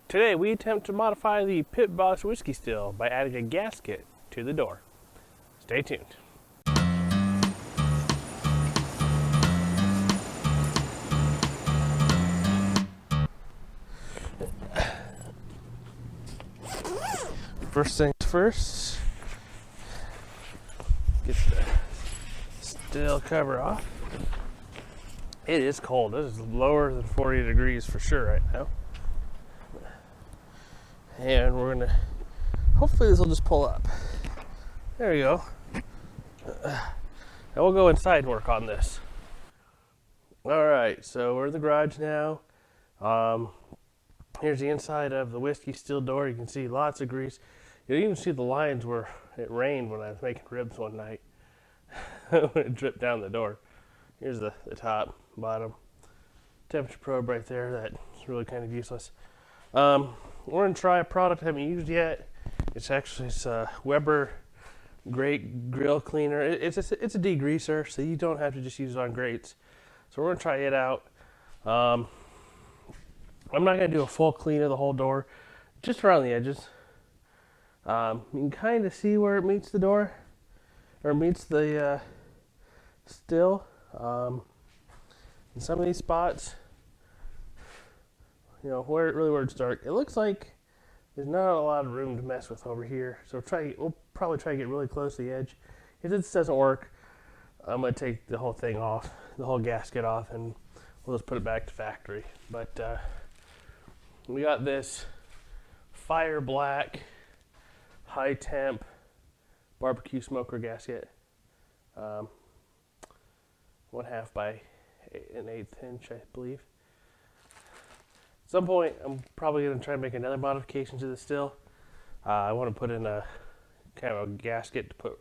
Today we attempt to modify the Pit Boss whiskey still by adding a gasket to the door. Stay tuned. First things first, get the still cover off. It is cold. It is lower than 40 degrees for sure right now. And we're gonna, hopefully this will just pull up. There we go. Now we'll go inside and work on this. Alright, so we're in the garage now. Here's the inside of the whiskey still door. You can see lots of grease. You even see the lines where it rained when I was making ribs one night. When it dripped down the door. Here's the top, bottom. Temperature probe right there. That's really kind of useless. We're going to try a product I haven't used yet. It's actually Weber Grate Grill Cleaner. It's a degreaser, so you don't have to just use it on grates. So we're going to try it out. I'm not going to do a full clean of the whole door, just around the edges. You can kind of see where it meets the door, or meets the still. In some of these spots, you know, where it's dark, it looks like there's not a lot of room to mess with over here. So we'll probably try to get really close to the edge. If this doesn't work, I'm going to take the whole thing off, the whole gasket off, and we'll just put it back to factory. But we got this fire black high temp barbecue smoker gasket, 1/2 by 1/8 inch, I believe. At some point, I'm probably going to try and make another modification to this still. I want to put in a kind of a gasket to put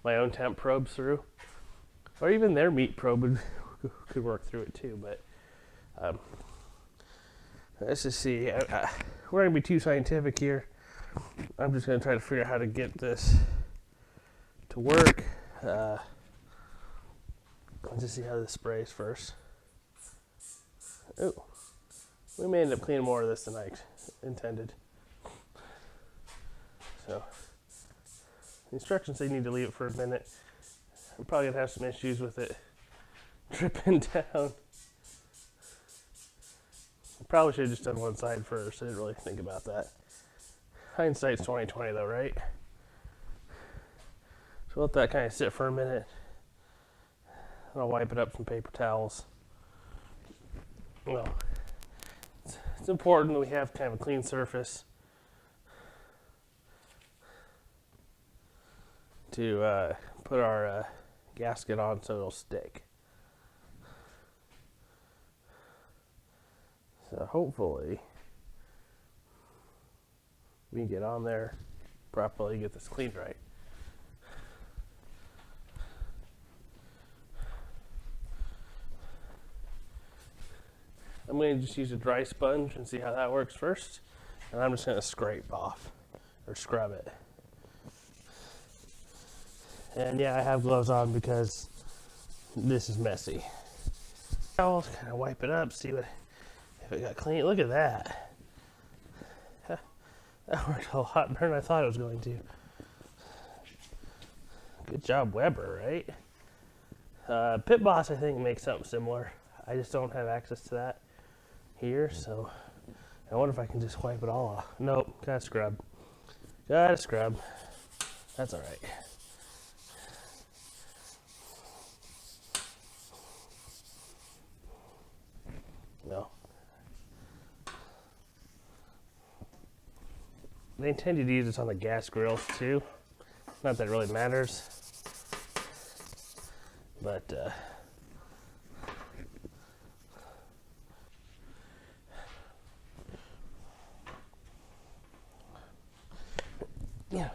my own temp probes through, or even their meat probe could work through it too. But let's just see. We're going to be too scientific here. I'm just going to try to figure out how to get this to work. Let's just see how this sprays first. Oh, we may end up cleaning more of this than I intended. So, the instructions say you need to leave it for a minute. I'm probably going to have some issues with it dripping down. I probably should have just done one side first. I didn't really think about that. Hindsight's 20/20 though, right? So let that kind of sit for a minute. And I'll wipe it up with some paper towels. Well, it's important that we have kind of a clean surface to put our gasket on so it'll stick. So hopefully we can get on there properly, get this cleaned right. I'm going to just use a dry sponge and see how that works first. And I'm just going to scrape off or scrub it. And yeah, I have gloves on because this is messy. I'll kind of wipe it up, see if it got clean. Look at that. That worked a lot better than I thought it was going to. Good job, Weber, right? Pit Boss, I think, makes something similar. I just don't have access to that here, so I wonder if I can just wipe it all off. Nope, gotta scrub. Gotta scrub. That's alright. No. They intended to use this on the gas grills too. Not that it really matters. But yeah.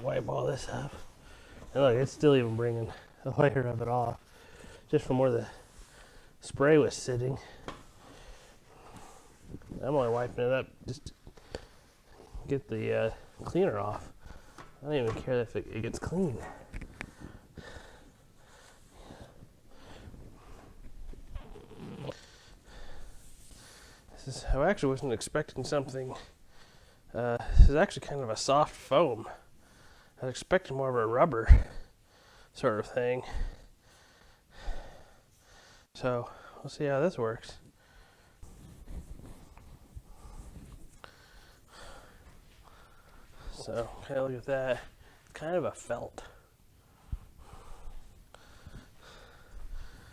Wipe all this up. And look, it's still even bringing a layer of it off. Just from where the spray was sitting. I'm only wiping it up just to get the cleaner off. I don't even care if it gets clean. I actually wasn't expecting something. This is actually kind of a soft foam. I was expecting more of a rubber sort of thing. So we'll see how this works. So kind of look at that. It's kind of a felt.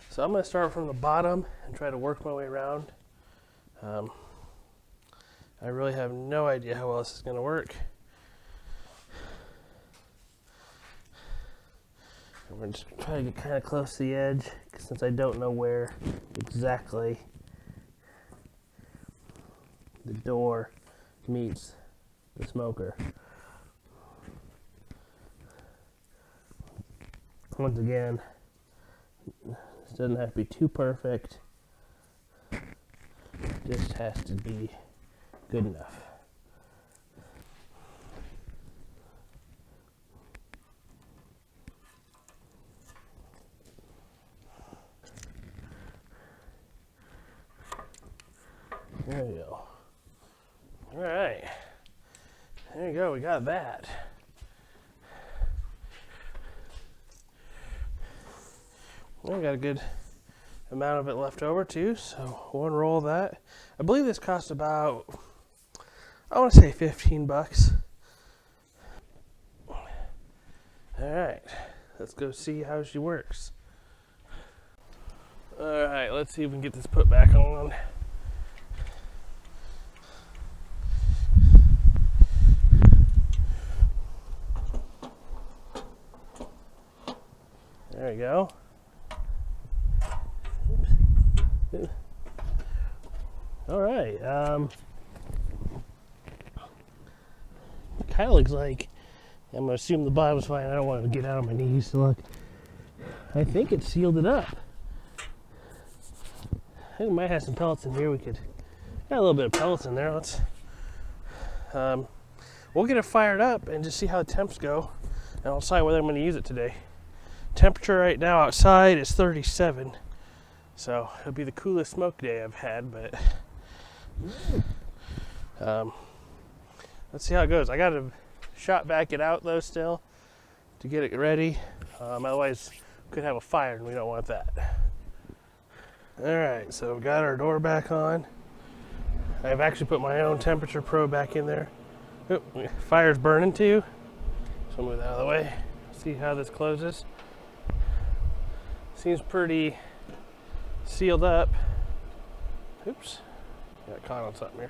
So I'm going to start from the bottom and try to work my way around. I really have no idea how well this is going to work. I'm going to try to get kind of close to the edge since I don't know where exactly the door meets the smoker. Once again, this doesn't have to be too perfect. It just has to be good enough. There you go. All right. There you go. We got that. I got a good amount of it left over too, so one roll of that. I believe this cost about, I want to say 15 bucks. All right, let's go see how she works. All right, let's see if we can get this put back on. There we go. All right. Kind of looks like, I'm gonna assume the bottom's fine. I don't want to get out on my knees to look. I think it sealed it up. I think we might have some pellets in here. We could got a little bit of pellets in there. Let's. We'll get it fired up and just see how the temps go, and I'll decide whether I'm going to use it today. Temperature right now outside is 37. So it'll be the coolest smoke day I've had, but let's see how it goes. I got to shot back it out though still to get it ready. Otherwise we could have a fire and we don't want that. All right, so we've got our door back on. I've actually put my own temperature probe back in there. Oh, fire's burning too. So I'll move that out of the way. See how this closes. Seems pretty sealed up. Oops, got caught on something here.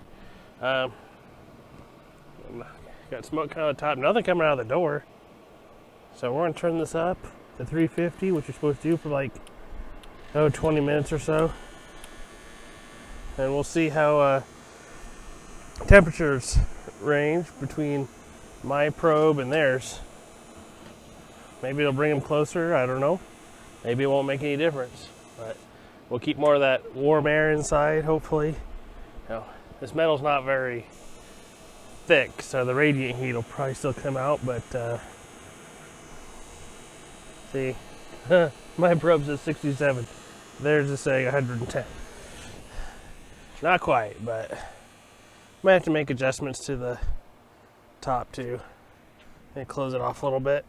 Got smoke coming out of the top, nothing coming out of the door. So we're gonna turn this up to 350, which you're supposed to do for like 20 minutes or so, and we'll see how temperatures range between my probe and theirs. Maybe it'll bring them closer, I don't know. Maybe it won't make any difference, but we'll keep more of that warm air inside, hopefully. You know, this metal's not very thick, so the radiant heat will probably still come out, but see, my probe's at 67. Theirs is saying 110. Not quite, but might have to make adjustments to the top too and close it off a little bit.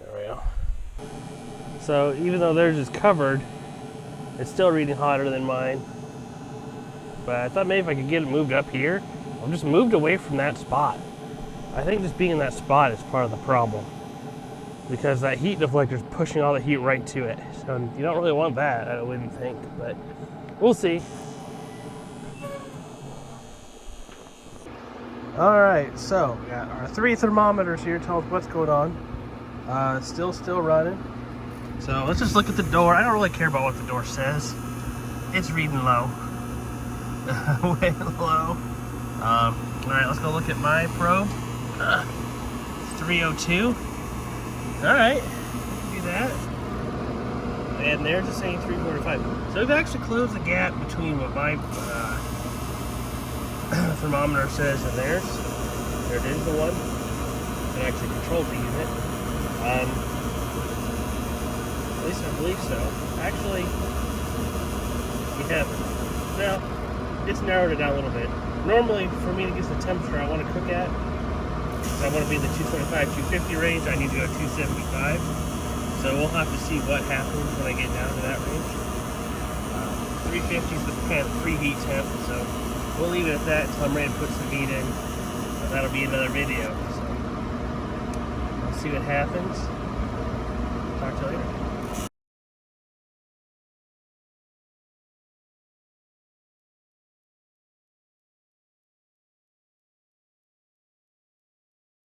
There we go. So even though theirs is covered, it's still reading hotter than mine. But I thought maybe if I could get it moved up here, or just moved away from that spot. I think just being in that spot is part of the problem, because that heat deflector is pushing all the heat right to it. So you don't really want that, I wouldn't think, but we'll see. All right, so we got our 3 thermometers here, tell us what's going on. Still running. So let's just look at the door. I don't really care about what the door says. It's reading low. Way low. All right, let's go look at my probe. 302. All right, do that. And theirs is saying 345. So we've actually closed the gap between what my thermometer says and theirs. There it is, the one that actually controls the unit. At least I believe so. Actually, Yeah, now it's narrowed it down a little bit. Normally, for me to get the temperature I want to cook at, I want to be in the 225, 250 range. I need to go 275. So we'll have to see what happens when I get down to that range. 350 is the kind of preheat temp, so we'll leave it at that until I'm ready to put some meat in. That'll be another video. So we'll see what happens.